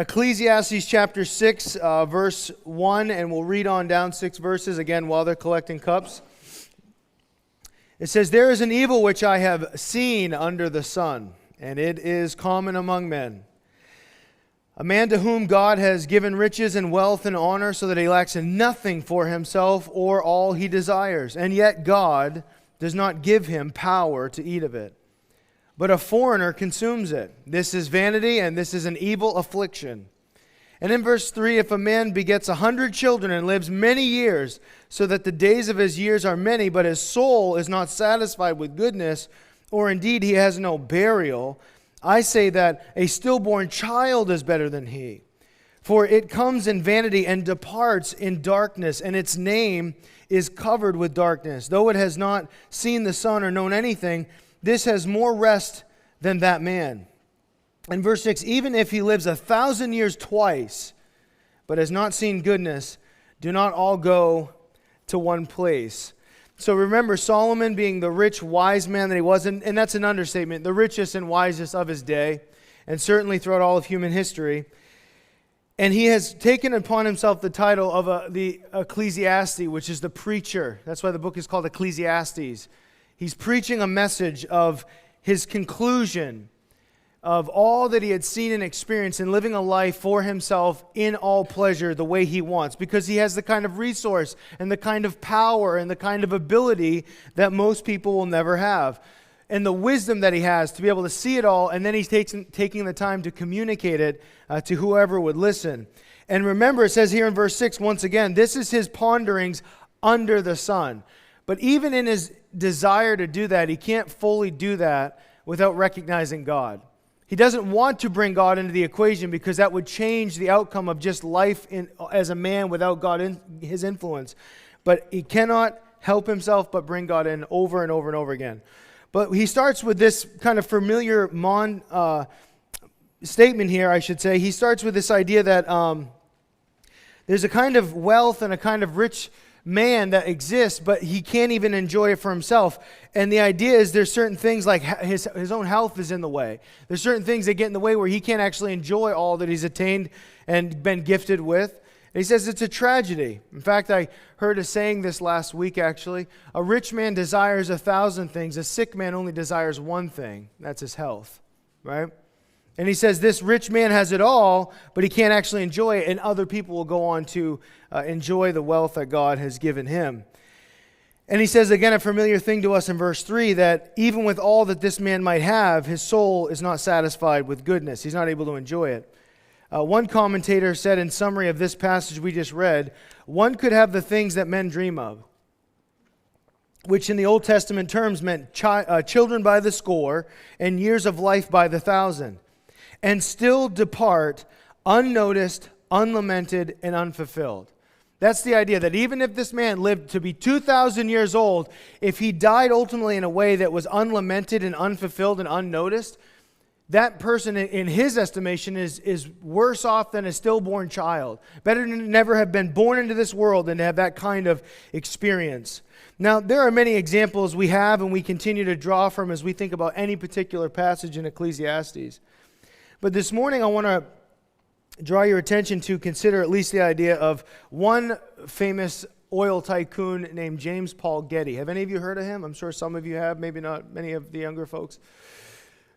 Ecclesiastes chapter 6, verse 1, and we'll read on down 6 verses again while they're collecting cups. It says, "There is an evil which I have seen under the sun, and it is common among men. A man to whom God has given riches and wealth and honor so that he lacks nothing for himself or all he desires. And yet God does not give him power to eat of it. But a foreigner consumes it. This is vanity, and this is an evil affliction." And in verse 3, "If a man begets 100 children and lives many years, so that the days of his years are many, but his soul is not satisfied with goodness, or indeed he has no burial, I say that a stillborn child is better than he. For it comes in vanity and departs in darkness, and its name is covered with darkness. Though it has not seen the sun or known anything, this has more rest than that man." In verse 6, "Even if he lives 1,000 years twice, but has not seen goodness, do not all go to one place." So remember, Solomon being the rich, wise man that he was, and that's an understatement, the richest and wisest of his day, and certainly throughout all of human history. And he has taken upon himself the title of the Ecclesiastes, which is the preacher. That's why the book is called Ecclesiastes. He's preaching a message of his conclusion of all that he had seen and experienced in living a life for himself in all pleasure the way he wants, because he has the kind of resource and the kind of power and the kind of ability that most people will never have, and the wisdom that he has to be able to see it all, and then he's taking the time to communicate it to whoever would listen. And remember, it says here in verse 6, once again, this is his ponderings under the sun. But even in his desire to do that, he can't fully do that without recognizing God. He doesn't want to bring God into the equation because that would change the outcome of just life as a man without God in his influence. But he cannot help himself but bring God in over and over and over again. But he starts with this kind of familiar statement here, I should say. He starts with this idea that there's a kind of wealth and a kind of rich man that exists, but he can't even enjoy it for himself. And the idea is there's certain things like his own health is in the way. There's certain things that get in the way where he can't actually enjoy all that he's attained and been gifted with. And he says it's a tragedy. In fact, I heard a saying this last week, actually. A rich man desires 1,000 things. A sick man only desires one thing. That's his health, right? And he says this rich man has it all, but he can't actually enjoy it, and other people will go on to enjoy the wealth that God has given him. And he says again a familiar thing to us in verse 3, that even with all that this man might have, his soul is not satisfied with goodness. He's not able to enjoy it. One commentator said in summary of this passage we just read, one could have the things that men dream of, which in the Old Testament terms meant children by the score and years of life by the 1,000. And still depart unnoticed, unlamented, and unfulfilled. That's the idea, that even if this man lived to be 2,000 years old, if he died ultimately in a way that was unlamented and unfulfilled and unnoticed, that person in his estimation is worse off than a stillborn child. Better to never have been born into this world than to have that kind of experience. Now, there are many examples we have and we continue to draw from as we think about any particular passage in Ecclesiastes. But this morning I want to draw your attention to consider at least the idea of one famous oil tycoon named James Paul Getty. Have any of you heard of him? I'm sure some of you have, maybe not many of the younger folks.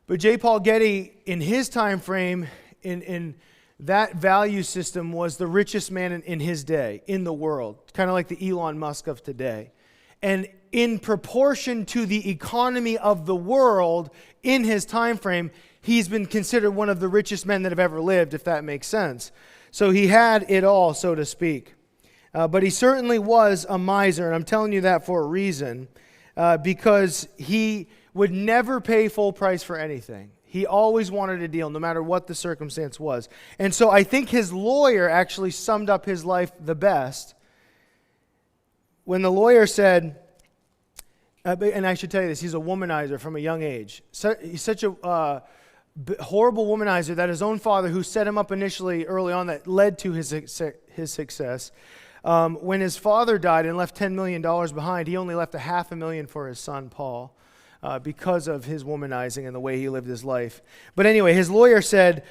But J. Paul Getty, in his time frame, in that value system, was the richest man in his day, in the world. Kind of like the Elon Musk of today. And in proportion to the economy of the world in his time frame, he's been considered one of the richest men that have ever lived, if that makes sense. So he had it all, so to speak. But he certainly was a miser, and I'm telling you that for a reason, because he would never pay full price for anything. He always wanted a deal, no matter what the circumstance was. And so I think his lawyer actually summed up his life the best when the lawyer said, and I should tell you this, he's a womanizer from a young age. He's such a horrible womanizer that his own father, who set him up initially early on, that led to his success. When his father died and left $10 million behind, he only left $500,000 for his son, Paul. because of his womanizing and the way he lived his life. But anyway, his lawyer said,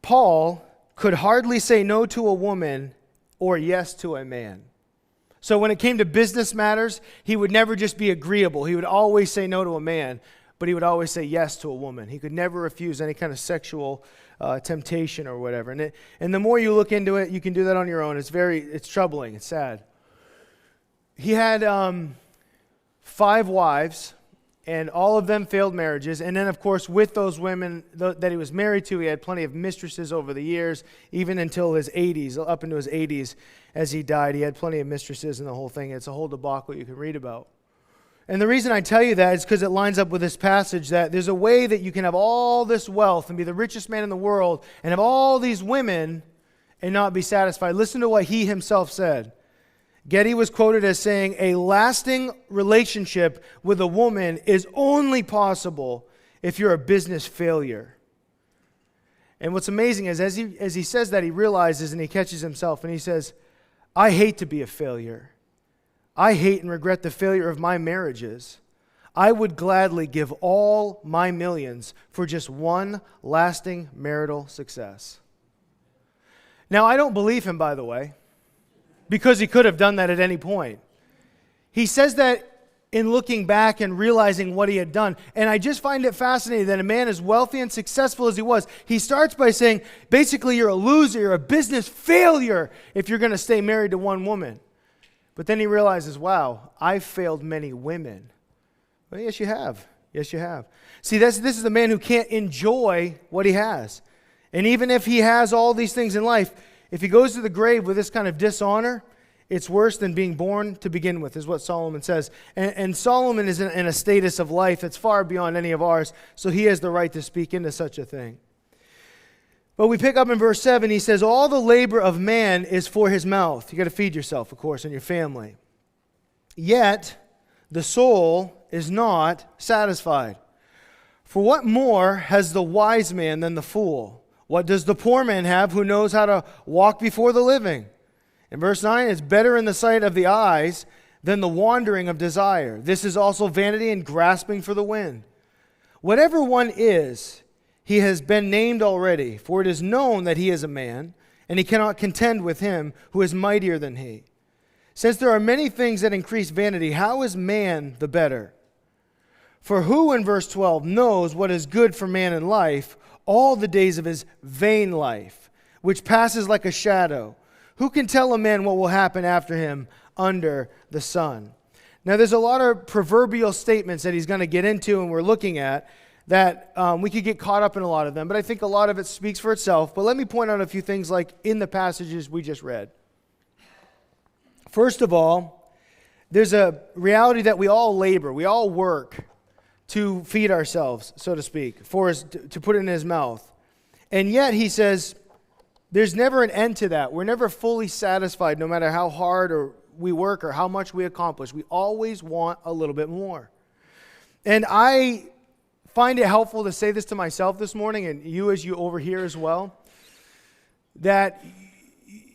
Paul could hardly say no to a woman or yes to a man. So when it came to business matters, he would never just be agreeable. He would always say no to a man, but he would always say yes to a woman. He could never refuse any kind of sexual temptation or whatever. And the more you look into it, you can do that on your own. It's troubling. It's sad. He had 5 wives, and all of them failed marriages. And then, of course, with those women that he was married to, he had plenty of mistresses over the years, even until his 80s, up into his 80s as he died. He had plenty of mistresses and the whole thing. It's a whole debacle you can read about. And the reason I tell you that is because it lines up with this passage that there's a way that you can have all this wealth and be the richest man in the world and have all these women and not be satisfied. Listen to what he himself said. Getty was quoted as saying, "A lasting relationship with a woman is only possible if you're a business failure." And what's amazing is as he says that, he realizes and he catches himself and he says, "I hate to be a failure. I hate and regret the failure of my marriages. I would gladly give all my millions for just one lasting marital success." Now, I don't believe him, by the way, because he could have done that at any point. He says that in looking back and realizing what he had done. And I just find it fascinating that a man as wealthy and successful as he was, he starts by saying, basically, you're a loser, you're a business failure if you're going to stay married to one woman. But then he realizes, wow, I've failed many women. Well, yes, you have. Yes, you have. See, this is a man who can't enjoy what he has. And even if he has all these things in life, if he goes to the grave with this kind of dishonor, it's worse than being born to begin with, is what Solomon says. And Solomon is in a status of life that's far beyond any of ours, so he has the right to speak into such a thing. But we pick up in verse 7, he says, all the labor of man is for his mouth. You got to feed yourself, of course, and your family. Yet the soul is not satisfied. For what more has the wise man than the fool? What does the poor man have who knows how to walk before the living? In verse 9, it's better in the sight of the eyes than the wandering of desire. This is also vanity and grasping for the wind. Whatever one is, he has been named already, for it is known that he is a man, and he cannot contend with him who is mightier than he. Since there are many things that increase vanity, how is man the better? For who, in verse 12, knows what is good for man in life, all the days of his vain life, which passes like a shadow? Who can tell a man what will happen after him under the sun? Now, there's a lot of proverbial statements that he's going to get into and we're looking at that we could get caught up in a lot of them, but I think a lot of it speaks for itself. But let me point out a few things like in the passages we just read. First of all, there's a reality that we all labor, we all work to feed ourselves, so to speak, to put it in his mouth. And yet, he says, there's never an end to that. We're never fully satisfied, no matter how hard or we work or how much we accomplish. We always want a little bit more. And I find it helpful to say this to myself this morning, and you as you over here as well, that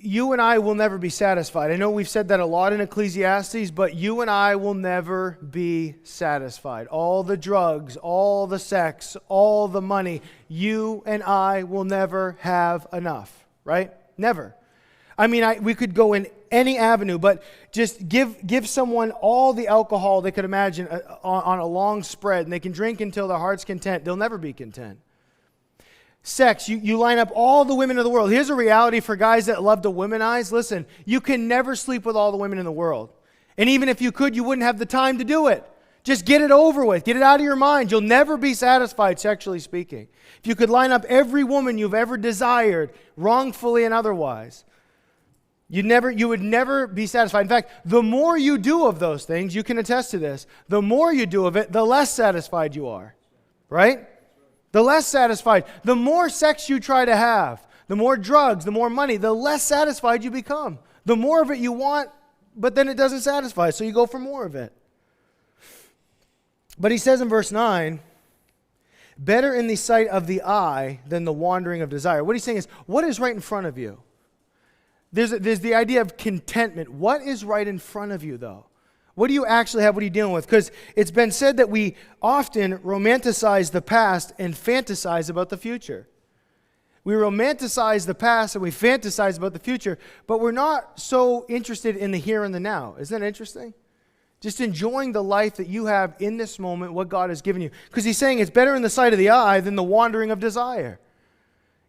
you and I will never be satisfied. I know we've said that a lot in Ecclesiastes, but you and I will never be satisfied. All the drugs, all the sex, all the money, you and I will never have enough, right? Never. I mean, we could go in any avenue, but just give someone all the alcohol they could imagine on a long spread, and they can drink until their heart's content. They'll never be content. Sex, you line up all the women of the world. Here's a reality for guys that love to womanize. Listen, you can never sleep with all the women in the world. And even if you could, you wouldn't have the time to do it. Just get it over with. Get it out of your mind. You'll never be satisfied, sexually speaking. If you could line up every woman you've ever desired, wrongfully and otherwise, you would never be satisfied. In fact, the more you do of those things, you can attest to this, the more you do of it, the less satisfied you are. Right? The less satisfied. The more sex you try to have, the more drugs, the more money, the less satisfied you become. The more of it you want, but then it doesn't satisfy, so you go for more of it. But he says in verse 9, better in the sight of the eye than the wandering of desire. What he's saying is, what is right in front of you? There's the idea of contentment. What is right in front of you, though? What do you actually have? What are you dealing with? Because it's been said that we often romanticize the past and fantasize about the future. We romanticize the past and we fantasize about the future, but we're not so interested in the here and the now. Isn't that interesting? Just enjoying the life that you have in this moment, what God has given you. Because he's saying it's better in the sight of the eye than the wandering of desire.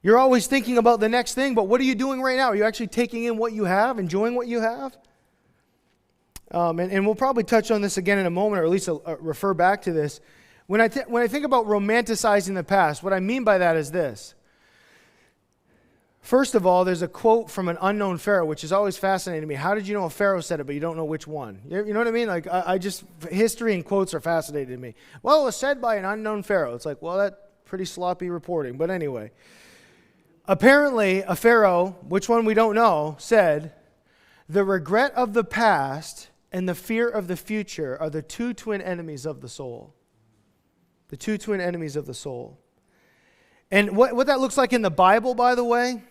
You're always thinking about the next thing, but what are you doing right now? Are you actually taking in what you have, enjoying what you have? And we'll probably touch on this again in a moment, or at least refer back to this. When I think about romanticizing the past, what I mean by that is this. First of all, there's a quote from an unknown pharaoh, which has always fascinated me. How did you know a pharaoh said it, but you don't know which one? You know what I mean? Like, history and quotes are fascinating to me. Well, it was said by an unknown pharaoh. It's like, well, that's pretty sloppy reporting. But anyway, apparently a pharaoh, which one we don't know, said, the regret of the past and the fear of the future are the two twin enemies of the soul. The two twin enemies of the soul. And what that looks like in the Bible, by the way,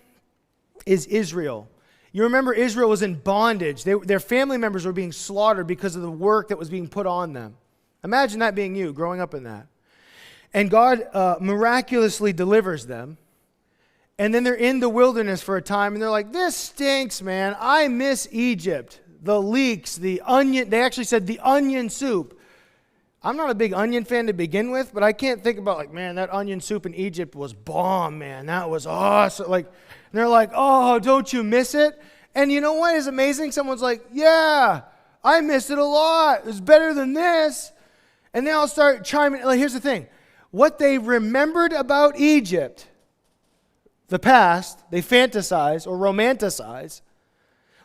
is Israel. You remember Israel was in bondage. Their family members were being slaughtered because of the work that was being put on them. Imagine that being you, growing up in that. And God miraculously delivers them. And then they're in the wilderness for a time, and they're like, this stinks, man. I miss Egypt. The leeks, the onion. They actually said the onion soup. I'm not a big onion fan to begin with, but I can't think about, like, man, that onion soup in Egypt was bomb, man. That was awesome. Like, and they're like, oh, don't you miss it? And you know what is amazing? Someone's like, yeah, I miss it a lot. It's better than this. And they all start chiming. Like, here's the thing. What they remembered about Egypt, the past, they fantasize or romanticize.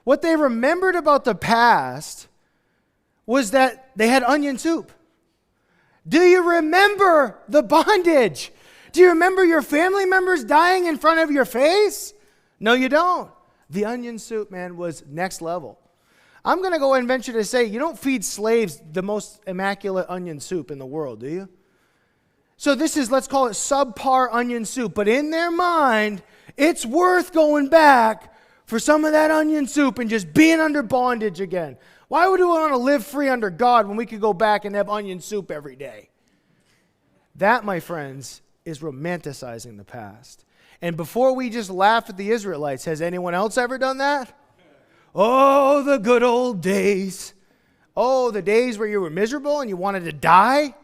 What they remembered about the past was that they had onion soup. Do you remember the bondage? Do you remember your family members dying in front of your face? No, you don't. The onion soup, man, was next level. I'm going to go and venture to say you don't feed slaves the most immaculate onion soup in the world, do you? So this is, let's call it subpar onion soup. But in their mind, it's worth going back for some of that onion soup and just being under bondage again. Why would we want to live free under God when we could go back and have onion soup every day? That, my friends, is romanticizing the past. And before we just laugh at the Israelites, has anyone else ever done that? Oh, the good old days. Oh, the days where you were miserable and you wanted to die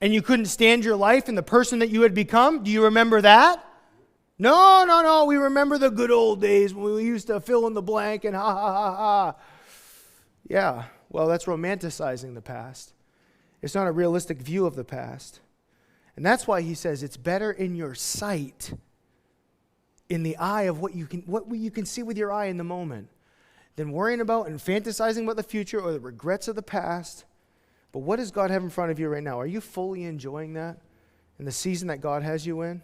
and you couldn't stand your life and the person that you had become. Do you remember that? No. We remember the good old days when we used to fill in the blank and ha, ha, ha, ha. Yeah, well, that's romanticizing the past. It's not a realistic view of the past. And that's why he says it's better in your sight, in the eye of what you can see with your eye in the moment, than worrying about and fantasizing about the future or the regrets of the past. But what does God have in front of you right now? Are you fully enjoying that in the season that God has you in?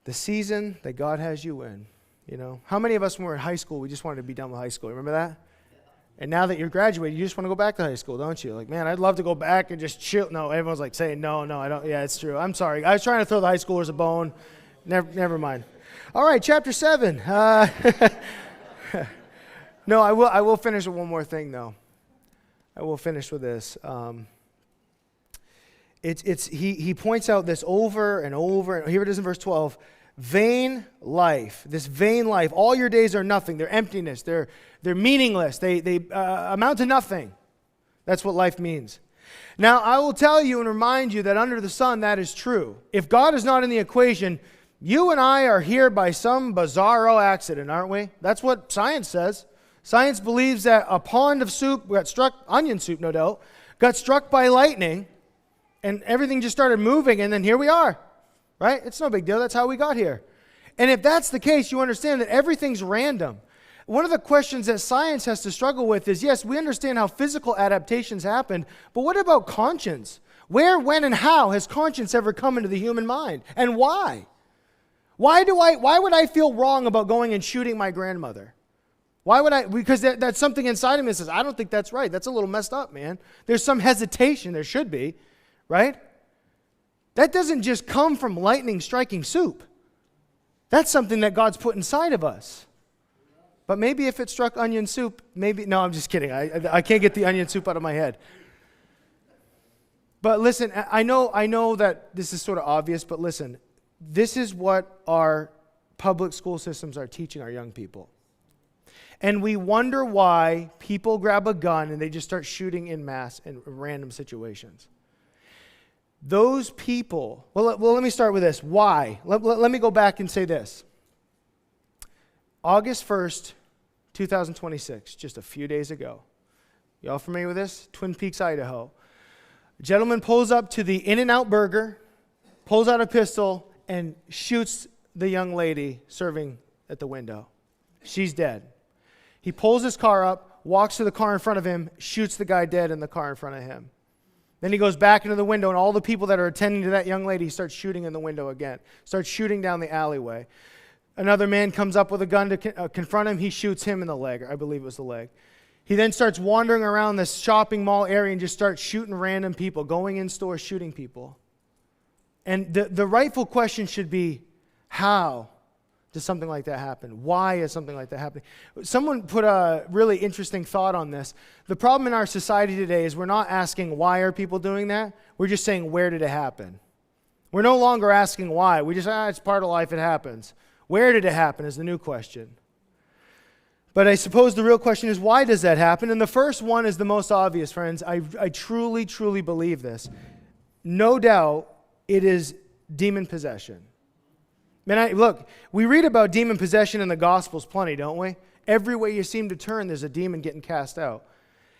The season that God has you in. You know, how many of us when we were in high school, we just wanted to be done with high school? Remember that? And now that you're graduated, you just want to go back to high school, don't you? Like, man, I'd love to go back and just chill. No, everyone's like saying, no, I don't. Yeah, it's true. I'm sorry. I was trying to throw the high schoolers a bone. Never mind. All right, chapter 7. No, I will finish with one more thing, though. I will finish with this. He points out this over and over. And here it is in verse 12. Vain life, this vain life. All your days are nothing. They're emptiness. They're meaningless. They amount to nothing. That's what life means. Now, I will tell you and remind you that under the sun, that is true. If God is not in the equation, you and I are here by some bizarro accident, aren't we? That's what science says. Science believes that a pond of soup got struck, onion soup, no doubt, got struck by lightning, and everything just started moving, and then here we are. Right? It's no big deal. That's how we got here. And if that's the case, you understand that everything's random. One of the questions that science has to struggle with is, yes, we understand how physical adaptations happen, but what about conscience? Where, when, and how has conscience ever come into the human mind? And why? Why would I feel wrong about going and shooting my grandmother? Why would I? Because that's something inside of me that says, I don't think that's right. That's a little messed up, man. There's some hesitation. There should be, right? That doesn't just come from lightning striking soup. That's something that God's put inside of us. But maybe if it struck onion soup, maybe... No, I'm just kidding. I can't get the onion soup out of my head. But listen, I know that this is sort of obvious, but listen. this is what our public school systems are teaching our young people. And we wonder why people grab a gun and they just start shooting en masse in random situations. Those people, well, let me start with this. Why? Let me go back and say this. August 1st, 2026, just a few days ago. You all familiar with this? Twin Peaks, Idaho. A gentleman pulls up to the In-N-Out Burger, pulls out a pistol, and shoots the young lady serving at the window. She's dead. He pulls his car up, walks to the car in front of him, shoots the guy dead in the car in front of him. Then he goes back into the window, and all the people that are attending to that young lady start shooting in the window again, starts shooting down the alleyway. Another man comes up with a gun to confront him. He shoots him in the leg. I believe it was the leg. He then starts wandering around this shopping mall area and just starts shooting random people, going in stores, shooting people. And the rightful question should be, how does something like that happen? Why is something like that happening? Someone put a really interesting thought on this. The problem in our society today is we're not asking why are people doing that. We're just saying, where did it happen? We're no longer asking why. We just, it's part of life, it happens. Where did it happen is the new question. But I suppose the real question is, why does that happen? And the first one is the most obvious, friends. I truly, truly believe this. No doubt it is demon possession. Man, look, we read about demon possession in the Gospels plenty, don't we? Everywhere you seem to turn, there's a demon getting cast out.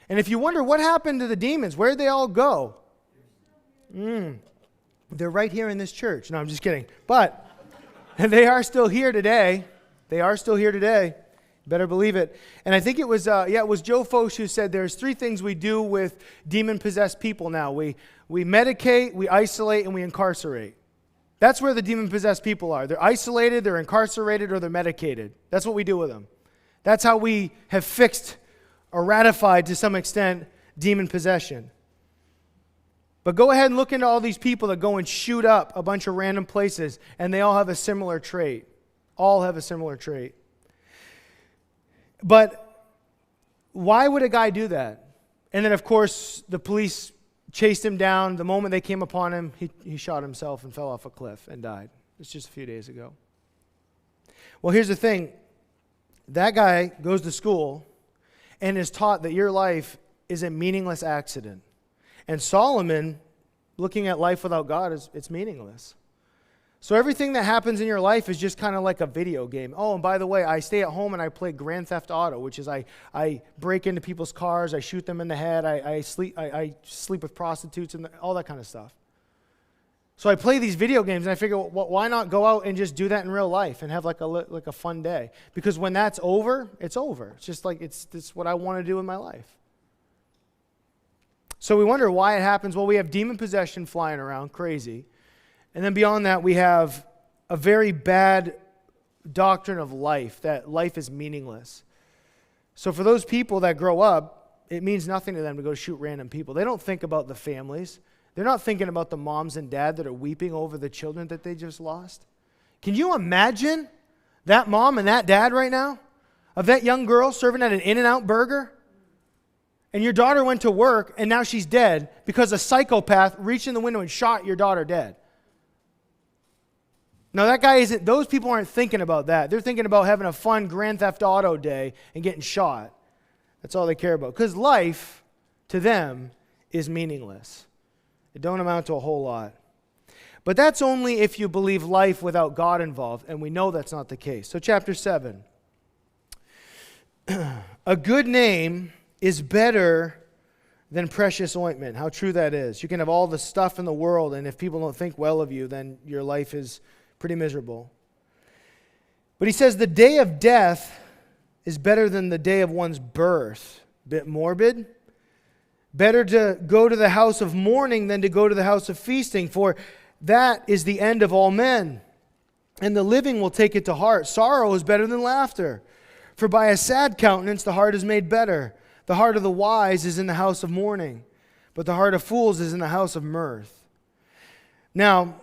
And if you wonder what happened to the demons, where'd they all go? They're right here in this church. No, I'm just kidding. But they are still here today. They are still here today. Better believe it. And I think it was Joe Foch who said there's 3 things we do with demon-possessed people now. We medicate, we isolate, and we incarcerate. That's where the demon-possessed people are. They're isolated, they're incarcerated, or they're medicated. That's what we do with them. That's how we have fixed or ratified, to some extent, demon possession. But go ahead and look into all these people that go and shoot up a bunch of random places, and they all have a similar trait. All have a similar trait. But why would a guy do that? And then, of course, the police chased him down. The moment they came upon him, he shot himself and fell off a cliff and died. It's just a few days ago. Well, here's the thing. That guy goes to school and is taught that your life is a meaningless accident. And Solomon, looking at life without God, it's meaningless. So everything that happens in your life is just kind of like a video game. Oh, and by the way, I stay at home and I play Grand Theft Auto, which is I break into people's cars, I shoot them in the head, I sleep with prostitutes, and all that kind of stuff. So I play these video games, and I figure, well, why not go out and just do that in real life and have like a fun day? Because when that's over, it's over. It's just like it's what I want to do in my life. So we wonder why it happens. Well, we have demon possession flying around, crazy. And then beyond that, we have a very bad doctrine of life, that life is meaningless. So for those people that grow up, it means nothing to them to go shoot random people. They don't think about the families. They're not thinking about the moms and dad that are weeping over the children that they just lost. Can you imagine that mom and that dad right now? Of that young girl serving at an In-N-Out Burger? And your daughter went to work, and now she's dead because a psychopath reached in the window and shot your daughter dead. Now, those people aren't thinking about that. They're thinking about having a fun Grand Theft Auto day and getting shot. That's all they care about. Because life, to them, is meaningless. It don't amount to a whole lot. But that's only if you believe life without God involved, and we know that's not the case. So chapter 7. A good name is better than precious ointment. How true that is. You can have all the stuff in the world, and if people don't think well of you, then your life is pretty miserable. But he says the day of death is better than the day of one's birth. Bit morbid. Better to go to the house of mourning than to go to the house of feasting, for that is the end of all men. And the living will take it to heart. Sorrow is better than laughter. For by a sad countenance the heart is made better. The heart of the wise is in the house of mourning, but the heart of fools is in the house of mirth. Now,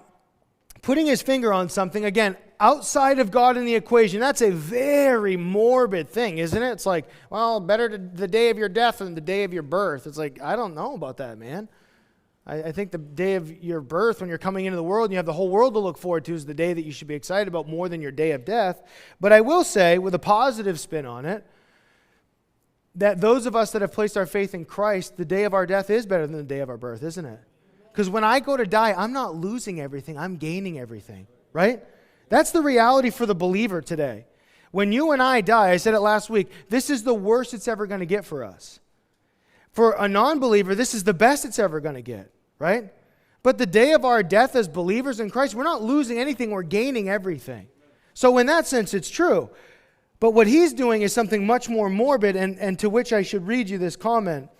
putting his finger on something, again, outside of God in the equation, that's a very morbid thing, isn't it? It's like, well, better the day of your death than the day of your birth. It's like, I don't know about that, man. I think the day of your birth, when you're coming into the world and you have the whole world to look forward to, is the day that you should be excited about more than your day of death. But I will say, with a positive spin on it, that those of us that have placed our faith in Christ, the day of our death is better than the day of our birth, isn't it? Because when I go to die, I'm not losing everything, I'm gaining everything, right? That's the reality for the believer today. When you and I die, I said it last week, this is the worst it's ever going to get for us. For a non-believer, this is the best it's ever going to get, right? But the day of our death as believers in Christ, we're not losing anything, we're gaining everything. So in that sense, it's true. But what he's doing is something much more morbid, and to which I should read you this comment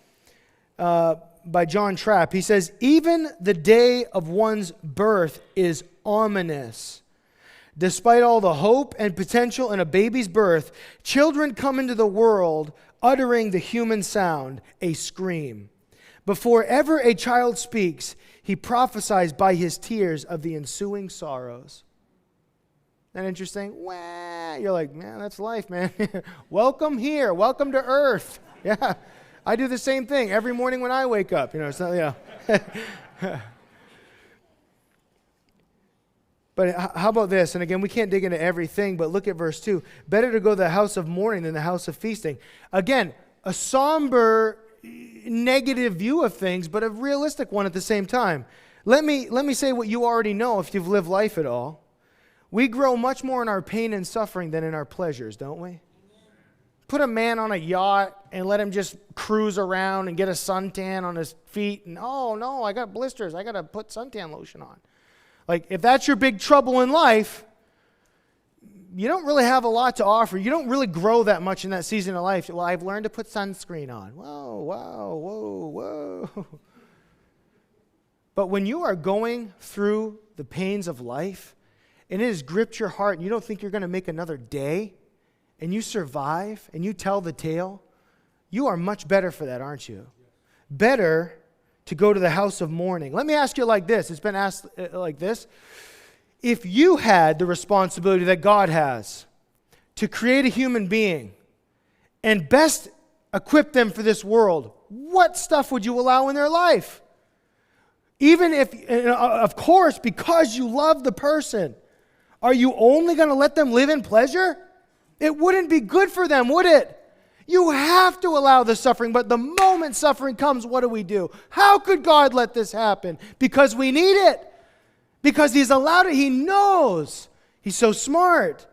by John Trapp. He says, even the day of one's birth is ominous. Despite all the hope and potential in a baby's birth, children come into the world uttering the human sound, a scream. Before ever a child speaks, he prophesies by his tears of the ensuing sorrows. Isn't that interesting? Wah! You're like, man, that's life, man. Welcome here. Welcome to earth. Yeah. I do the same thing every morning when I wake up. Yeah. But how about this? And again, we can't dig into everything, but look at verse 2. Better to go to the house of mourning than the house of feasting. Again, a somber, negative view of things, but a realistic one at the same time. Let me say what you already know if you've lived life at all. We grow much more in our pain and suffering than in our pleasures, don't we? Put a man on a yacht and let him just cruise around and get a suntan on his feet. And, oh, no, I got blisters. I got to put suntan lotion on. Like, if that's your big trouble in life, you don't really have a lot to offer. You don't really grow that much in that season of life. Well, I've learned to put sunscreen on. Whoa. But when you are going through the pains of life, and it has gripped your heart, and you don't think you're going to make another day, and you survive, and you tell the tale, you are much better for that, aren't you? Better to go to the house of mourning. Let me ask you like this. It's been asked like this. If you had the responsibility that God has to create a human being and best equip them for this world, what stuff would you allow in their life? Even if, of course, because you love the person, are you only going to let them live in pleasure? It wouldn't be good for them, would it? You have to allow the suffering, but the moment suffering comes, what do? How could God let this happen? Because we need it. Because He's allowed it. He knows. He's so smart.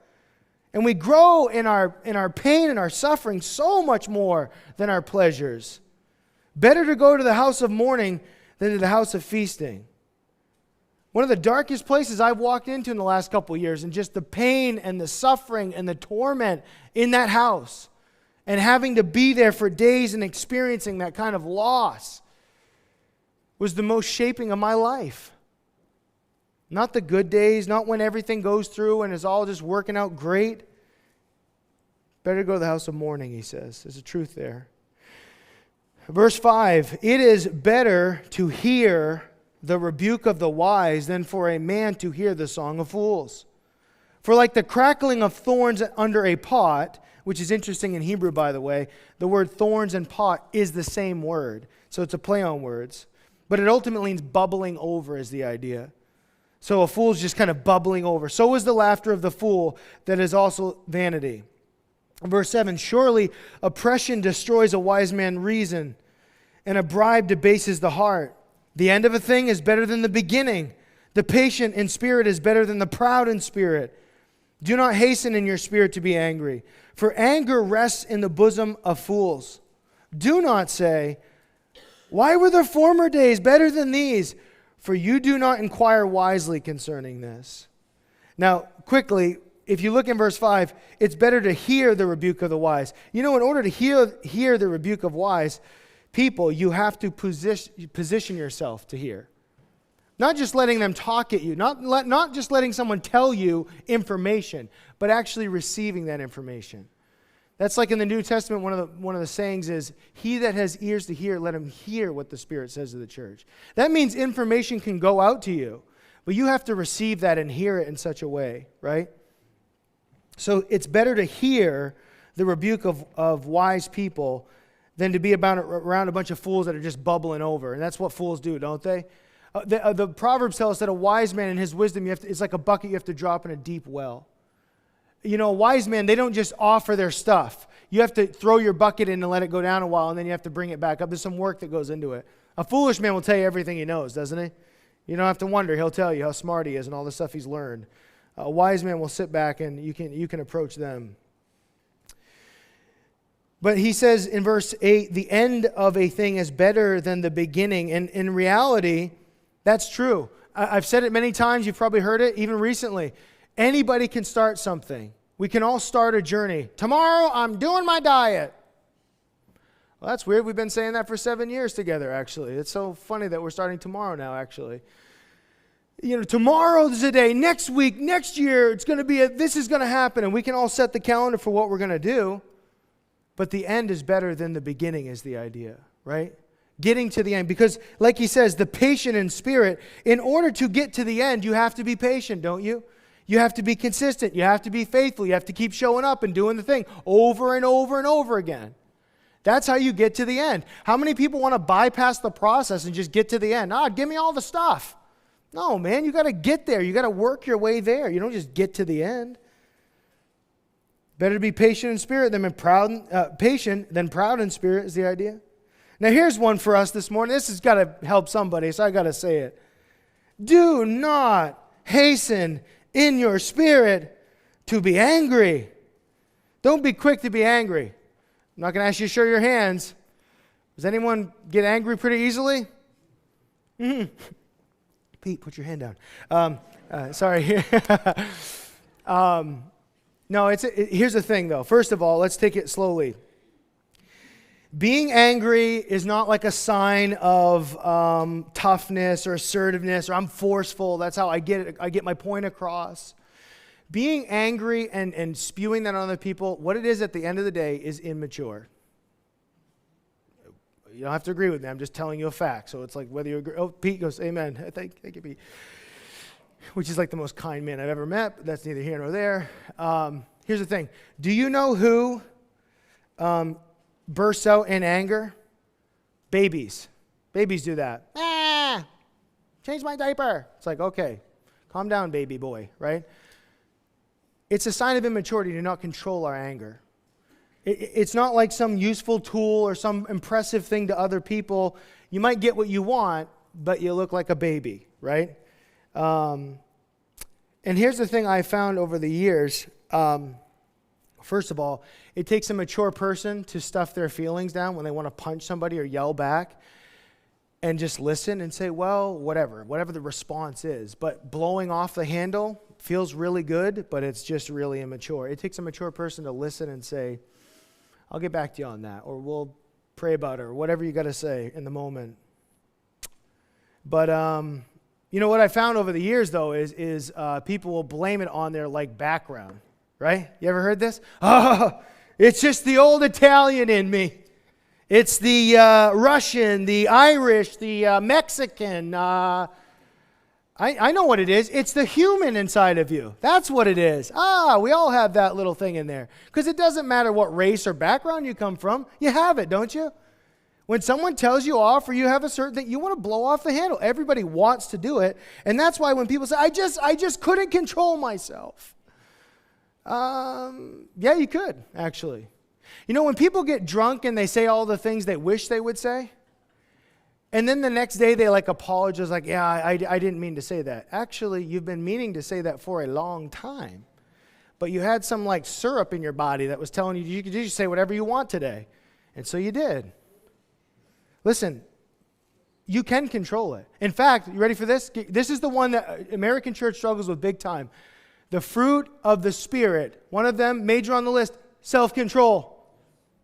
And we grow in our pain and our suffering so much more than our pleasures. Better to go to the house of mourning than to the house of feasting. One of the darkest places I've walked into in the last couple of years, and just the pain and the suffering and the torment in that house, and having to be there for days and experiencing that kind of loss, was the most shaping of my life. Not the good days, not when everything goes through and is all just working out great. Better go to the house of mourning, he says. There's a truth there. Verse 5, it is better to hear the rebuke of the wise than for a man to hear the song of fools. For like the crackling of thorns under a pot, which is interesting in Hebrew, by the way, the word thorns and pot is the same word. So it's a play on words. But it ultimately means bubbling over is the idea. So a fool's just kind of bubbling over. So is the laughter of the fool, that is also vanity. Verse 7, surely oppression destroys a wise man's reason, and a bribe debases the heart. The end of a thing is better than the beginning. The patient in spirit is better than the proud in spirit. Do not hasten in your spirit to be angry, for anger rests in the bosom of fools. Do not say, why were the former days better than these? For you do not inquire wisely concerning this. Now, quickly, if you look in verse 5, it's better to hear the rebuke of the wise. You know, in order to hear the rebuke of wise people, you have to position yourself to hear. Not just letting them talk at you, not just letting someone tell you information, but actually receiving that information. That's like in the New Testament, one of the sayings is, he that has ears to hear, let him hear what the Spirit says to the church. That means information can go out to you, but you have to receive that and hear it in such a way, right? So it's better to hear the rebuke of wise people than to be around a bunch of fools that are just bubbling over. And that's what fools do, don't they? The Proverbs tell us that a wise man in his wisdom, it's like a bucket you have to drop in a deep well. You know, a wise man, they don't just offer their stuff. You have to throw your bucket in and let it go down a while, and then you have to bring it back up. There's some work that goes into it. A foolish man will tell you everything he knows, doesn't he? You don't have to wonder. He'll tell you how smart he is and all the stuff he's learned. A wise man will sit back and you can approach them. But he says in verse 8, the end of a thing is better than the beginning. And in reality, that's true. I've said it many times. You've probably heard it even recently. Anybody can start something. We can all start a journey. Tomorrow, I'm doing my diet. Well, that's weird. We've been saying that for 7 years together, actually. It's so funny that we're starting tomorrow now, actually. You know, tomorrow's the day. Next week, next year, it's going to be this is going to happen. And we can all set the calendar for what we're going to do. But the end is better than the beginning is the idea, right? Getting to the end. Because, like he says, the patient in spirit, in order to get to the end, you have to be patient, don't you? You have to be consistent. You have to be faithful. You have to keep showing up and doing the thing over and over and over again. That's how you get to the end. How many people want to bypass the process and just get to the end? Give me all the stuff. No, man, you got to get there. You got to work your way there. You don't just get to the end. Better to be patient in spirit than patient than proud in spirit is the idea. Now here's one for us this morning. This has got to help somebody, so I got to say it. Do not hasten in your spirit to be angry. Don't be quick to be angry. I'm not going to ask you to show your hands. Does anyone get angry pretty easily? Mm-hmm. Pete, put your hand down. Sorry. No, here's the thing, though. First of all, let's take it slowly. Being angry is not like a sign of toughness or assertiveness or I'm forceful. That's how I get my point across. Being angry and spewing that on other people, what it is at the end of the day is immature. You don't have to agree with me. I'm just telling you a fact. So it's like whether you agree. Oh, Pete goes, amen. Thank you, Pete. Which is like the most kind man I've ever met, but that's neither here nor there. Here's the thing. Do you know who bursts out in anger? Babies. Babies do that. Change my diaper. It's like, okay, calm down, baby boy, right? It's a sign of immaturity to not control our anger. It's not like some useful tool or some impressive thing to other people. You might get what you want, but you look like a baby, right? And here's the thing I found over the years. First of all, it takes a mature person to stuff their feelings down when they want to punch somebody or yell back and just listen and say, well, whatever the response is. But blowing off the handle feels really good, but it's just really immature. It takes a mature person to listen and say, I'll get back to you on that, or we'll pray about it, or whatever you got to say in the moment. But you know what I found over the years, though, is people will blame it on their background, right? You ever heard this? Oh, it's just the old Italian in me. It's the Russian, the Irish, the Mexican. I know what it is. It's the human inside of you. That's what it is. We all have that little thing in there. Because it doesn't matter what race or background you come from. You have it, don't you? When someone tells you off or you have a certain thing, you want to blow off the handle. Everybody wants to do it. And that's why when people say, I just couldn't control myself. Yeah, you could, actually. You know, when people get drunk and they say all the things they wish they would say, and then the next day they apologize, yeah, I didn't mean to say that. Actually, you've been meaning to say that for a long time. But you had some syrup in your body that was telling you could just say whatever you want today. And so you did. Listen, you can control it. In fact, you ready for this? This is the one that American church struggles with big time. The fruit of the Spirit, one of them, major on the list, self-control.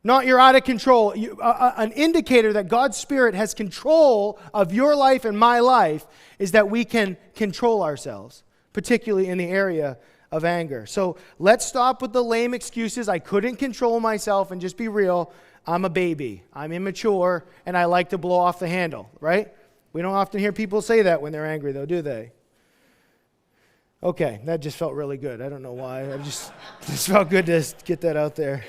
Not you're out of control. An indicator that God's Spirit has control of your life and my life is that we can control ourselves, particularly in the area of anger. So let's stop with the lame excuses. I couldn't control myself, and just be real. I'm a baby. I'm immature, and I like to blow off the handle, right? We don't often hear people say that when they're angry, though, do they? Okay, that just felt really good. I don't know why. It just felt good to get that out there.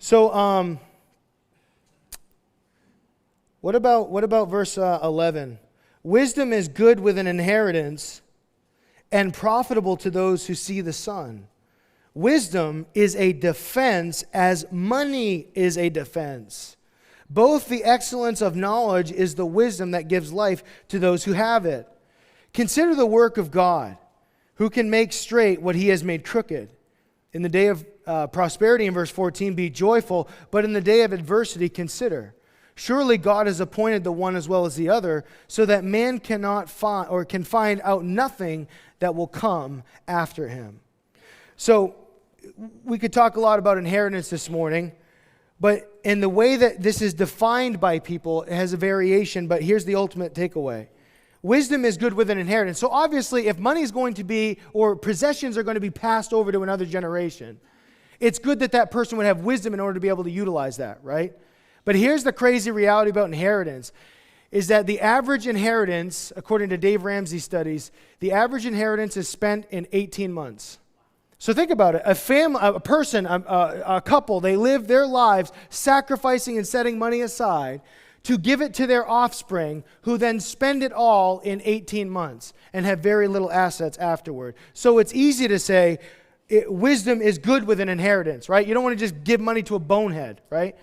So, What about verse 11? Wisdom is good with an inheritance and profitable to those who see the sun. Wisdom is a defense as money is a defense. Both the excellence of knowledge is the wisdom that gives life to those who have it. Consider the work of God, who can make straight what he has made crooked. In the day of prosperity, in verse 14, be joyful, but in the day of adversity, consider. Surely God has appointed the one as well as the other, so that man cannot find or can find out nothing that will come after him. So we could talk a lot about inheritance this morning, but in the way that this is defined by people, it has a variation, but here's the ultimate takeaway. Wisdom is good with an inheritance. So obviously, if money is going to be, or possessions are going to be passed over to another generation, it's good that that person would have wisdom in order to be able to utilize that, right? But here's the crazy reality about inheritance, is that the average inheritance, according to Dave Ramsey studies, the average inheritance is spent in 18 months. So think about it. A couple, they live their lives sacrificing and setting money aside to give it to their offspring, who then spend it all in 18 months and have very little assets afterward. So it's easy to say wisdom is good with an inheritance, right? You don't want to just give money to a bonehead, right?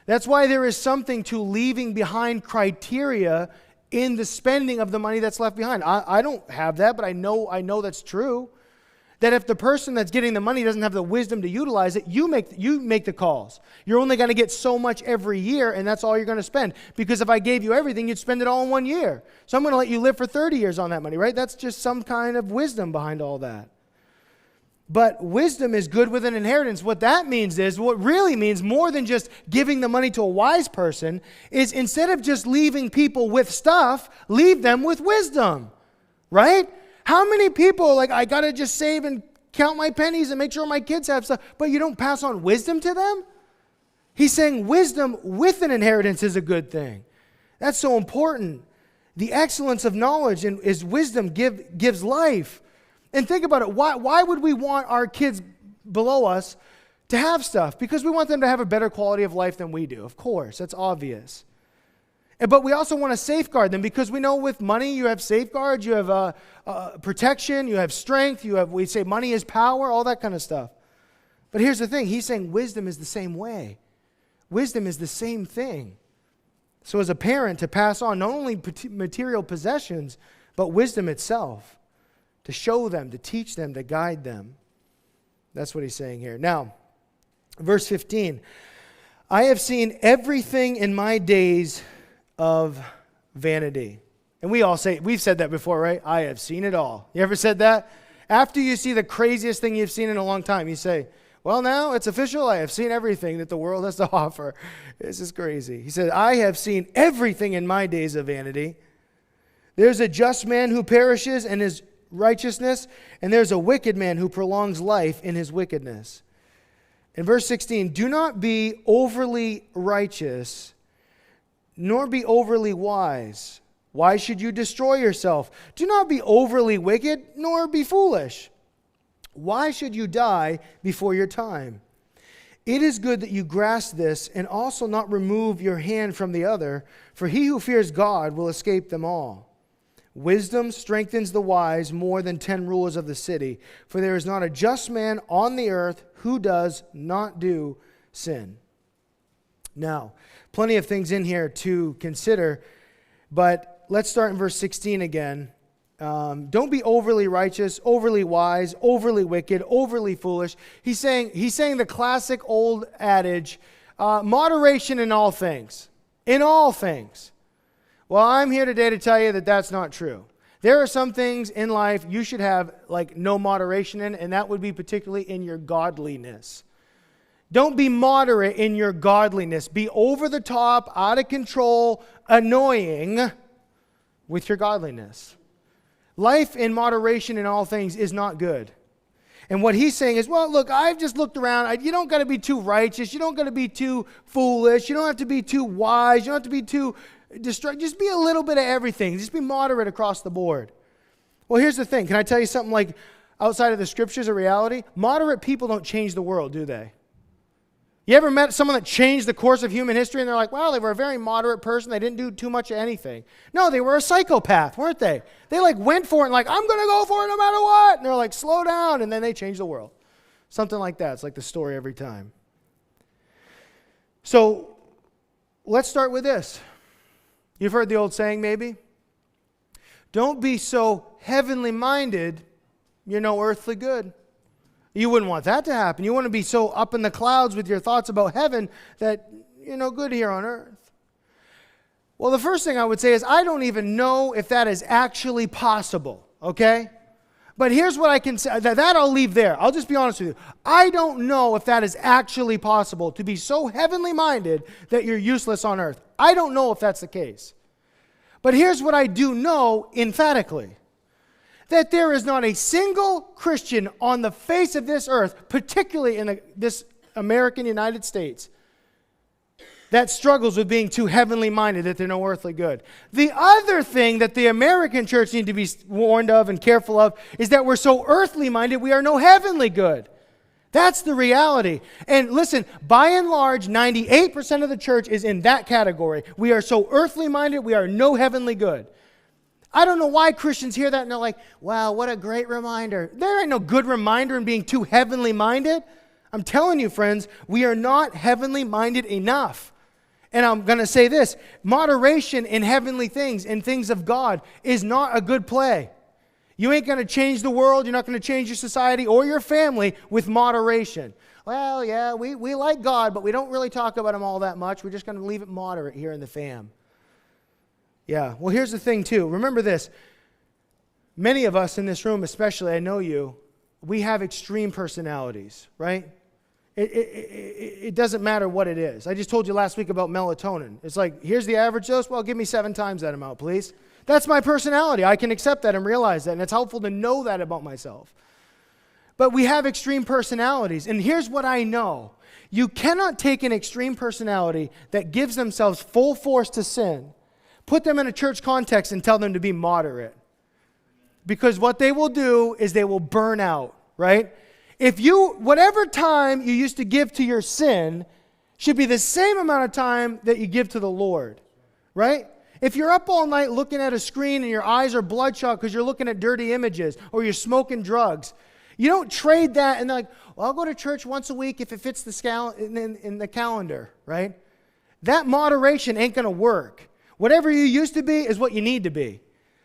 That's why there is something to leaving behind criteria in the spending of the money that's left behind. I don't have that, but I know that's true. That if the person that's getting the money doesn't have the wisdom to utilize it, you make the calls. You're only going to get so much every year, and that's all you're going to spend. Because if I gave you everything, you'd spend it all in 1 year. So I'm going to let you live for 30 years on that money, right? That's just some kind of wisdom behind all that. But wisdom is good with an inheritance. What that means is, what really means more than just giving the money to a wise person, is instead of just leaving people with stuff, leave them with wisdom, right? How many people I got to just save and count my pennies and make sure my kids have stuff, but you don't pass on wisdom to them? He's saying wisdom with an inheritance is a good thing. That's so important. The excellence of knowledge and is wisdom gives life. And think about it. Why would we want our kids below us to have stuff? Because we want them to have a better quality of life than we do. Of course, that's obvious. But we also want to safeguard them, because we know with money you have safeguards, you have protection, you have strength, we say money is power, all that kind of stuff. But here's the thing. He's saying wisdom is the same way. Wisdom is the same thing. So as a parent, to pass on not only material possessions, but wisdom itself, to show them, to teach them, to guide them. That's what he's saying here. Now, verse 15. I have seen everything in my days of vanity. And we've said that before, right? I have seen it all. You ever said that? After you see the craziest thing you've seen in a long time, you say, well, now it's official. I have seen everything that the world has to offer. This is crazy. He said, I have seen everything in my days of vanity. There's a just man who perishes in his righteousness, and there's a wicked man who prolongs life in his wickedness. In verse 16, do not be overly righteous, nor be overly wise. Why should you destroy yourself? Do not be overly wicked, nor be foolish. Why should you die before your time? It is good that you grasp this, and also not remove your hand from the other, for he who fears God will escape them all. Wisdom strengthens the wise more than 10 rulers of the city, for there is not a just man on the earth who does not do sin. Now, plenty of things in here to consider, but let's start in verse 16 again. Don't be overly righteous, overly wise, overly wicked, overly foolish. He's saying the classic old adage, moderation in all things. In all things. Well, I'm here today to tell you that that's not true. There are some things in life you should have no moderation in, and that would be particularly in your godliness. Don't be moderate in your godliness. Be over the top, out of control, annoying with your godliness. Life in moderation in all things is not good. And what he's saying is, well, look, I've just looked around. You don't got to be too righteous. You don't got to be too foolish. You don't have to be too wise. You don't have to be too distracted. Just be a little bit of everything. Just be moderate across the board. Well, here's the thing. Can I tell you something outside of the scriptures, a reality? Moderate people don't change the world, do they? You ever met someone that changed the course of human history and they're like, well, they were a very moderate person. They didn't do too much of anything. No, they were a psychopath, weren't they? They like went for it and like, I'm going to go for it no matter what. And they're like, slow down. And then they changed the world. Something like that. It's like the story every time. So let's start with this. You've heard the old saying maybe? Don't be so heavenly minded, you're no earthly good. You wouldn't want that to happen. You want to be so up in the clouds with your thoughts about heaven that you're no good here on earth. Well, the first thing I would say is I don't even know if that is actually possible, okay? But here's what I can say. That I'll leave there. I'll just be honest with you. I don't know if that is actually possible, to be so heavenly minded that you're useless on earth. I don't know if that's the case. But here's what I do know emphatically. That there is not a single Christian on the face of this earth, particularly in this American United States, that struggles with being too heavenly minded that they're no earthly good. The other thing that the American church needs to be warned of and careful of is that we're so earthly minded we are no heavenly good. That's the reality. And listen, by and large, 98% of the church is in that category. We are so earthly minded, we are no heavenly good. I don't know why Christians hear that and they're like, wow, what a great reminder. There ain't no good reminder in being too heavenly minded. I'm telling you, friends, we are not heavenly minded enough. And I'm going to say this, moderation in heavenly things and things of God is not a good play. You ain't going to change the world. You're not going to change your society or your family with moderation. Well, yeah, we like God, but we don't really talk about Him all that much. We're just going to leave it moderate here in the fam. Yeah, well, here's the thing, too. Remember this. Many of us in this room, especially, I know you, we have extreme personalities, right? It doesn't matter what it is. I just told you last week about melatonin. It's like, here's the average dose. Well, give me 7 times that amount, please. That's my personality. I can accept that and realize that, and it's helpful to know that about myself. But we have extreme personalities, and here's what I know. You cannot take an extreme personality that gives themselves full force to sin, put them in a church context and tell them to be moderate. Because what they will do is they will burn out, right? If whatever time you used to give to your sin should be the same amount of time that you give to the Lord, right? If you're up all night looking at a screen and your eyes are bloodshot because you're looking at dirty images or you're smoking drugs, you don't trade that and like, well, I'll go to church once a week if it fits in the calendar, right? That moderation ain't going to work. Whatever you used to be is what you need to be.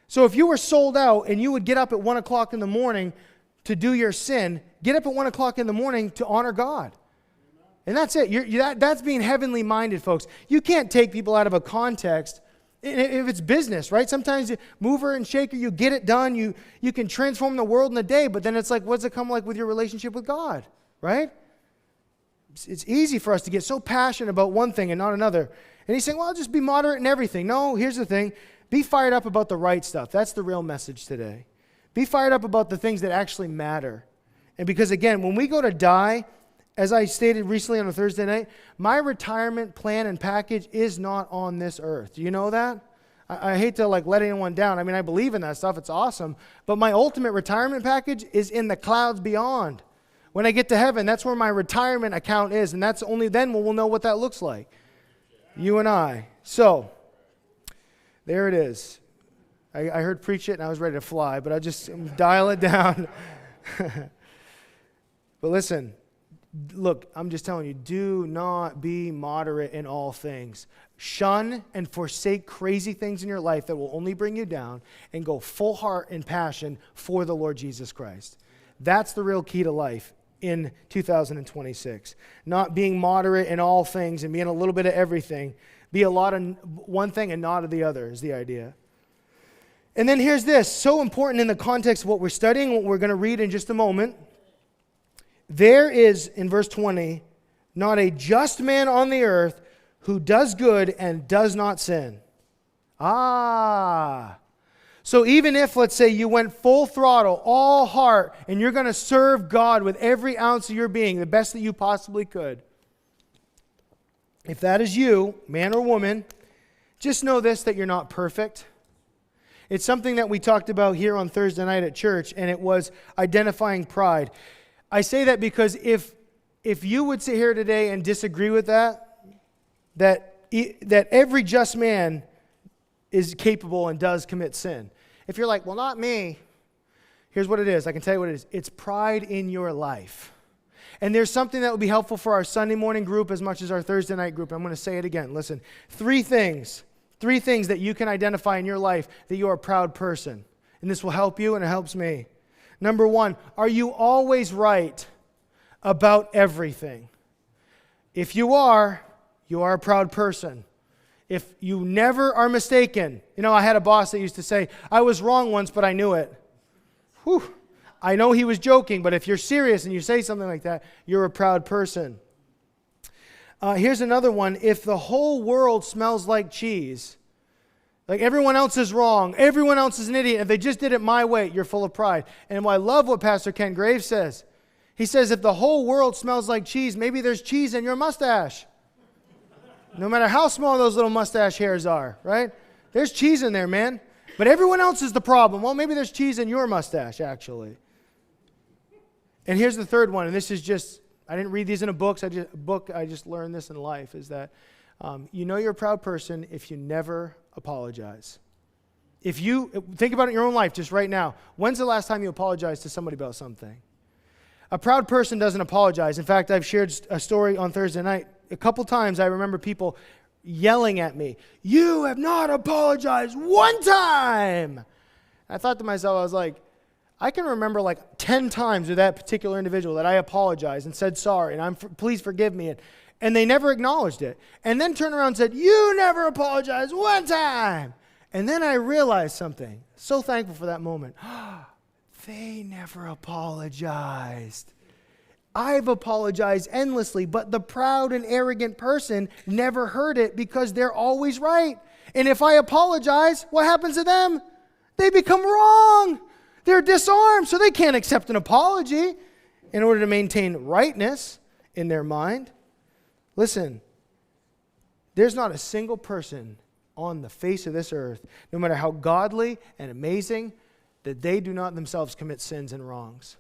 So if you were sold out and you would get up at 1 o'clock in the morning to do your sin, get up at 1 o'clock in the morning to honor God. And that's it. That's being heavenly minded, folks. You can't take people out of a context if it's business, right? Sometimes mover and shaker, you get it done. You can transform the world in a day, but then it's like, what's it come like with your relationship with God, right? It's easy for us to get so passionate about one thing and not another. And he's saying, well, just be moderate in everything. No, here's the thing. Be fired up about the right stuff. That's the real message today. Be fired up about the things that actually matter. And because, again, when we go to die, as I stated recently on a Thursday night, my retirement plan and package is not on this earth. Do you know that? I hate to let anyone down. I mean, I believe in that stuff. It's awesome. But my ultimate retirement package is in the clouds beyond. When I get to heaven, that's where my retirement account is. And that's only then we'll know what that looks like. You and I. So, there it is. I heard preach it and I was ready to fly, but I'll just dial it down. But listen, look, I'm just telling you, do not be moderate in all things. Shun and forsake crazy things in your life that will only bring you down and go full heart and passion for the Lord Jesus Christ. That's the real key to life in 2026. Not being moderate in all things and being a little bit of everything. Be a lot of one thing and not of the other is the idea. And then here's this, so important in the context of what we're studying, what we're going to read in just a moment. There is, in verse 20, not a just man on the earth who does good and does not sin. So even if, let's say, you went full throttle, all heart, and you're going to serve God with every ounce of your being, the best that you possibly could. If that is you, man or woman, just know this, that you're not perfect. It's something that we talked about here on Thursday night at church, and it was identifying pride. I say that because if if you would sit here today and disagree with that every just man is capable and does commit sin. If you're like, well, not me, here's what it is. I can tell you what it is. It's pride in your life. And there's something that would be helpful for our Sunday morning group as much as our Thursday night group. I'm going to say it again. Listen, three things that you can identify in your life that you're a proud person. And this will help you and it helps me. Number one, are you always right about everything? If you are a proud person. If you never are mistaken. I had a boss that used to say, I was wrong once, but I knew it. Whew. I know he was joking, but if you're serious and you say something like that, you're a proud person. Here's another one. If the whole world smells like cheese, like everyone else is wrong, everyone else is an idiot, if they just did it my way, you're full of pride. And I love what Pastor Ken Graves says. He says, if the whole world smells like cheese, maybe there's cheese in your mustache. No matter how small those little mustache hairs are, right? There's cheese in there, man. But everyone else is the problem. Well, maybe there's cheese in your mustache, actually. And here's the third one, and this is just, I didn't read these in a book, I just learned this in life, is that you're a proud person if you never apologize. If you, think about it in your own life just right now. When's the last time you apologized to somebody about something? A proud person doesn't apologize. In fact, I've shared a story on Thursday night. A couple times I remember people yelling at me, you have not apologized one time. I thought to myself, I was like, I can remember like 10 times with that particular individual that I apologized and said sorry, and please forgive me. And they never acknowledged it. And then turned around and said, you never apologized one time. And then I realized something. So thankful for that moment. They never apologized. I've apologized endlessly, but the proud and arrogant person never heard it because they're always right. And if I apologize, what happens to them? They become wrong. They're disarmed, so they can't accept an apology in order to maintain rightness in their mind. Listen, there's not a single person on the face of this earth, no matter how godly and amazing, that they do not themselves commit sins and wrongs.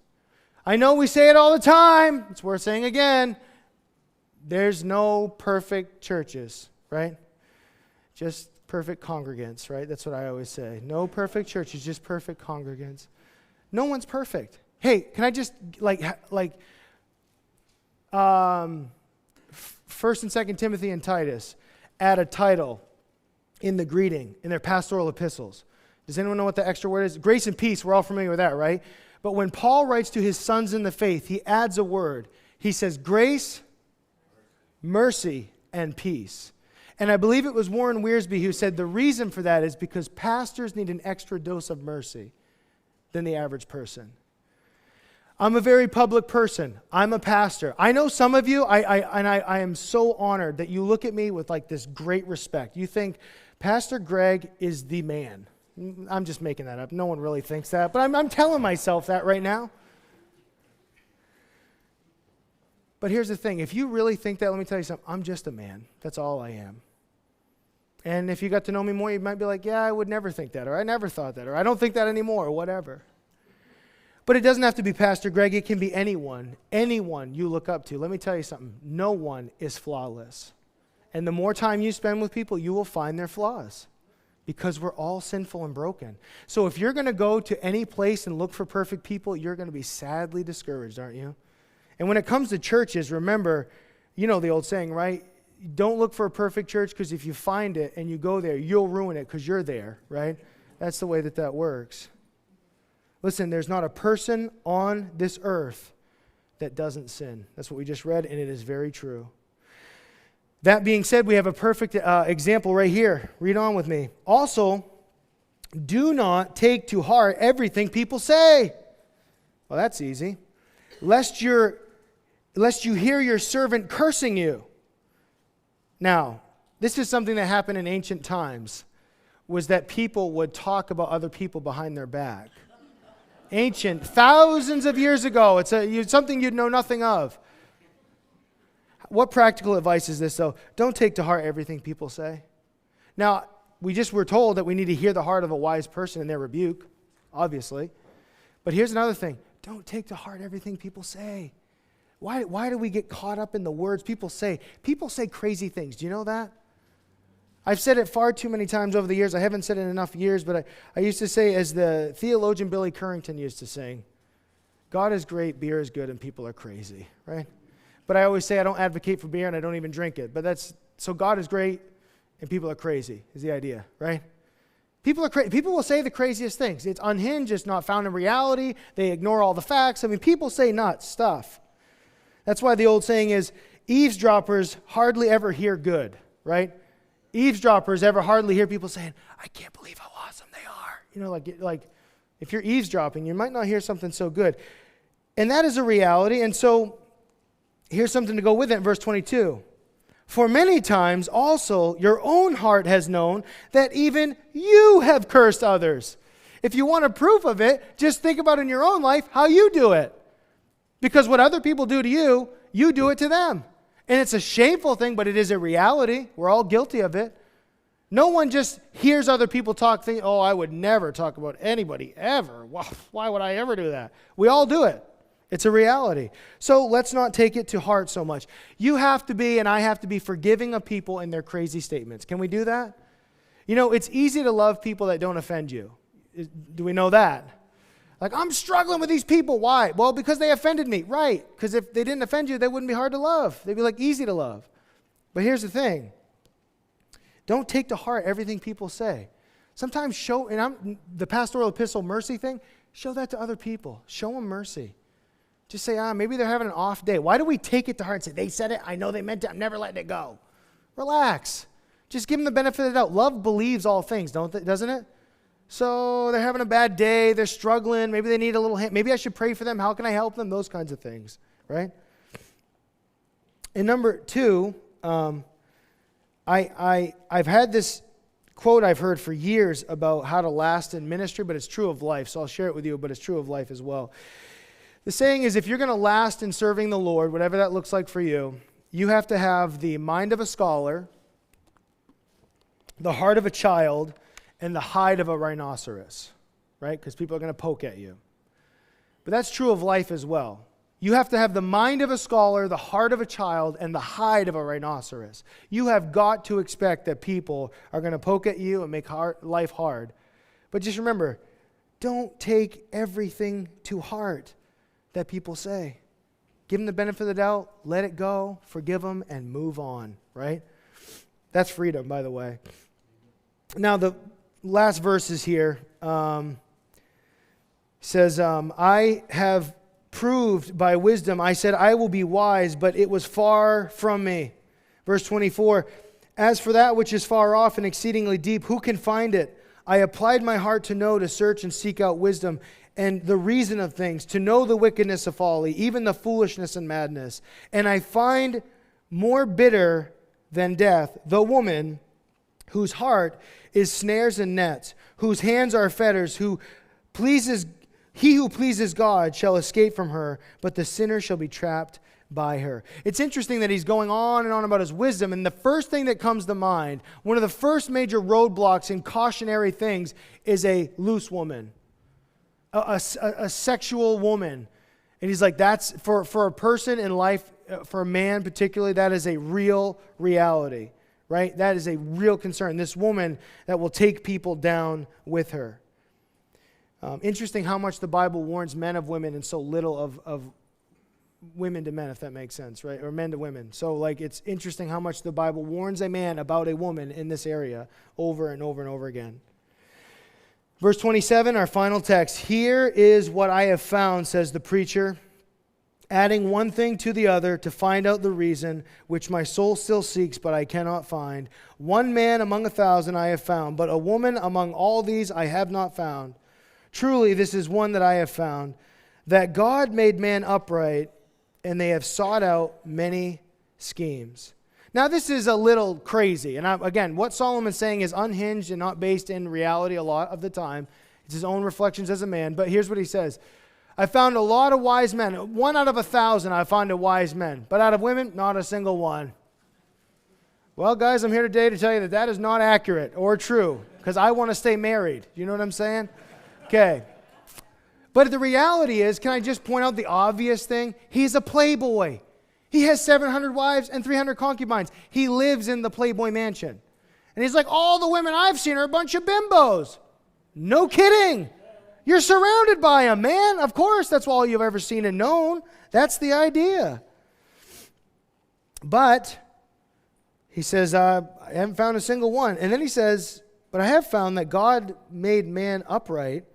I know we say it all the time. It's worth saying again. There's no perfect churches, right? Just perfect congregants, right? That's what I always say. No perfect churches, just perfect congregants. No one's perfect. Hey, can I just, First and 2 Timothy and Titus add a title in the greeting, in their pastoral epistles. Does anyone know what the extra word is? Grace and peace, we're all familiar with that, right? But when Paul writes to his sons in the faith, he adds a word. He says grace, mercy, and peace. And I believe it was Warren Wiersbe who said the reason for that is because pastors need an extra dose of mercy than the average person. I'm a very public person. I'm a pastor. I know some of you, I am so honored that you look at me with like this great respect. You think Pastor Greg is the man. I'm just making that up. No one really thinks that, but I'm telling myself that right now. But here's the thing. If you really think that, let me tell you something. I'm just a man. That's all I am. And if you got to know me more, you might be like, yeah, I would never think that, or I never thought that, or I don't think that anymore, or whatever. But it doesn't have to be Pastor Greg. It can be anyone you look up to. Let me tell you something. No one is flawless. And the more time you spend with people, you will find their flaws because we're all sinful and broken. So if you're going to go to any place and look for perfect people, you're going to be sadly discouraged, aren't you? And when it comes to churches, remember, you know the old saying, right? Don't look for a perfect church because if you find it and you go there, you'll ruin it because you're there, right? That's the way that works. Listen, there's not a person on this earth that doesn't sin. That's what we just read, and it is very true. That being said, we have a perfect example right here. Read on with me. Also, do not take to heart everything people say. Well, that's easy. Lest you hear your servant cursing you. Now, this is something that happened in ancient times, was that people would talk about other people behind their back. Ancient, thousands of years ago. It's something you'd know nothing of. What practical advice is this, though? Don't take to heart everything people say. Now, we just were told that we need to hear the heart of a wise person in their rebuke, obviously. But here's another thing. Don't take to heart everything people say. Why do we get caught up in the words people say? People say crazy things. Do you know that? I've said it far too many times over the years. I haven't said it in enough years, but I used to say, as the theologian Billy Currington used to sing, God is great, beer is good, and people are crazy, right? But I always say I don't advocate for beer and I don't even drink it. But so God is great and people are crazy is the idea, right? People are crazy. People will say the craziest things. It's unhinged, it's not found in reality. They ignore all the facts. I mean, people say nuts stuff. That's why the old saying is, eavesdroppers hardly ever hear good, right? Eavesdroppers ever hardly hear people saying, I can't believe how awesome they are. You know, like if you're eavesdropping, you might not hear something so good. And that is a reality. And so here's something to go with it in verse 22. For many times also your own heart has known that even you have cursed others. If you want a proof of it, just think about in your own life how you do it. Because what other people do to you, you do it to them. And it's a shameful thing, but it is a reality. We're all guilty of it. No one just hears other people talk, thinking, oh, I would never talk about anybody ever. Why would I ever do that? We all do it. It's a reality. So let's not take it to heart so much. You have to be, and I have to be, forgiving of people in their crazy statements. Can we do that? You know, it's easy to love people that don't offend you. Do we know that? Like, I'm struggling with these people. Why? Well, because they offended me. Right. Because if they didn't offend you, they wouldn't be hard to love. They'd be like easy to love. But here's the thing. Don't take to heart everything people say. Sometimes the pastoral epistle mercy thing, show that to other people. Show them mercy. Just say, maybe they're having an off day. Why do we take it to heart and say, they said it, I know they meant it, I'm never letting it go? Relax. Just give them the benefit of the doubt. Love believes all things, doesn't it? So they're having a bad day, they're struggling, maybe they need a little hand. Maybe I should pray for them. How can I help them? Those kinds of things, right? And number 2, I've had this quote I've heard for years about how to last in ministry, but it's true of life. So I'll share it with you, but it's true of life as well. The saying is, if you're going to last in serving the Lord, whatever that looks like for you, you have to have the mind of a scholar, the heart of a child, and the hide of a rhinoceros, right? Because people are going to poke at you. But that's true of life as well. You have to have the mind of a scholar, the heart of a child, and the hide of a rhinoceros. You have got to expect that people are going to poke at you and make life hard. But just remember, don't take everything to heart that people say. Give them the benefit of the doubt, let it go, forgive them, and move on, right? That's freedom, by the way. Now, the last verses here says, I have proved by wisdom, I said, I will be wise, but it was far from me. Verse 24, as for that which is far off and exceedingly deep, who can find it? I applied my heart to know, to search and seek out wisdom and the reason of things, to know the wickedness of folly, even the foolishness and madness. And I find more bitter than death the woman whose heart is snares and nets, whose hands are fetters, he who pleases God shall escape from her, but the sinner shall be trapped by her. It's interesting that he's going on and on about his wisdom, and the first thing that comes to mind, one of the first major roadblocks in cautionary things, is a loose woman, a sexual woman. And he's like, that's for a person in life, for a man particularly, that is a real reality, right? That is a real concern. This woman that will take people down with her. Interesting how much the Bible warns men of women and so little of women to men, if that makes sense, right? Or men to women. So, like, it's interesting how much the Bible warns a man about a woman in this area over and over and over again. Verse 27, our final text. Here is what I have found, says the preacher, adding one thing to the other to find out the reason, which my soul still seeks, but I cannot find. One man among 1,000 I have found, but a woman among all these I have not found. Truly, this is one that I have found, that God made man upright, and they have sought out many schemes. Now, this is a little crazy. And again, what Solomon's saying is unhinged and not based in reality a lot of the time. It's his own reflections as a man. But here's what he says. I found a lot of wise men. 1 out of 1,000 I found a wise men. But out of women, not a single one. Well, guys, I'm here today to tell you that that is not accurate or true. Because I want to stay married. You know what I'm saying? Okay. But the reality is, can I just point out the obvious thing? He's a playboy. He has 700 wives and 300 concubines. He lives in the Playboy mansion. And he's like, all the women I've seen are a bunch of bimbos. No kidding. You're surrounded by them, man. Of course, that's all you've ever seen and known. That's the idea. But he says, I haven't found a single one. And then he says, but I have found that God made man upright,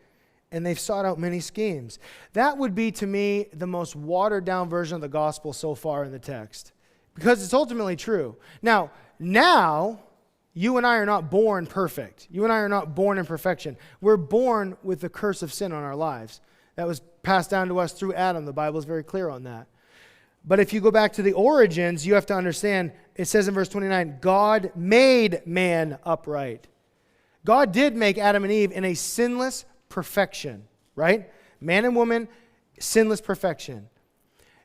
and they've sought out many schemes. That would be, to me, the most watered-down version of the gospel so far in the text, because it's ultimately true. Now, you and I are not born perfect. You and I are not born in perfection. We're born with the curse of sin on our lives. That was passed down to us through Adam. The Bible is very clear on that. But if you go back to the origins, you have to understand, it says in verse 29, God made man upright. God did make Adam and Eve in a sinless perfection, right? Man and woman, sinless perfection.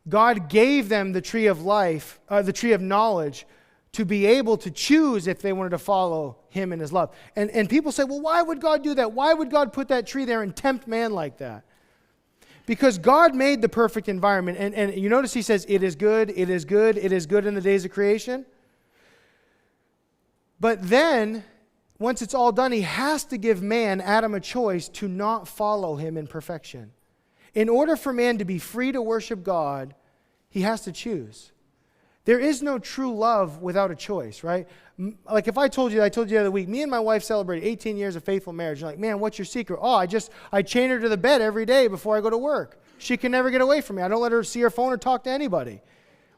God gave them the tree of life, the tree of knowledge, to be able to choose if they wanted to follow him in his love. And people say, well, why would God do that? Why would God put that tree there and tempt man like that? Because God made the perfect environment. And you notice he says, it is good, it is good, it is good in the days of creation. But then, once it's all done, he has to give man, Adam, a choice to not follow him in perfection. In order for man to be free to worship God, he has to choose. There is no true love without a choice, right? Like if I told you the other week, me and my wife celebrated 18 years of faithful marriage. You're like, man, what's your secret? Oh, I chain her to the bed every day before I go to work. She can never get away from me. I don't let her see her phone or talk to anybody.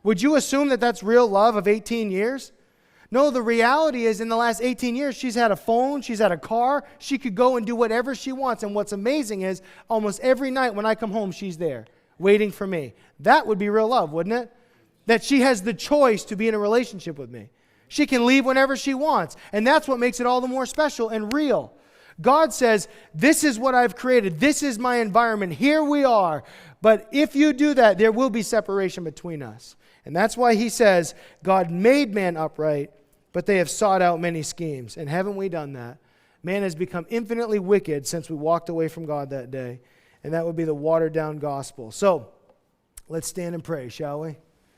Would you assume that that's real love of 18 years? No, the reality is in the last 18 years, she's had a phone, she's had a car, she could go and do whatever she wants. And what's amazing is almost every night when I come home, she's there waiting for me. That would be real love, wouldn't it? That she has the choice to be in a relationship with me. She can leave whenever she wants. And that's what makes it all the more special and real. God says, this is what I've created. This is my environment. Here we are. But if you do that, there will be separation between us. And that's why he says, God made man upright, but they have sought out many schemes. And haven't we done that? Man has become infinitely wicked since we walked away from God that day. And that would be the watered down gospel. So, let's stand and pray, shall we?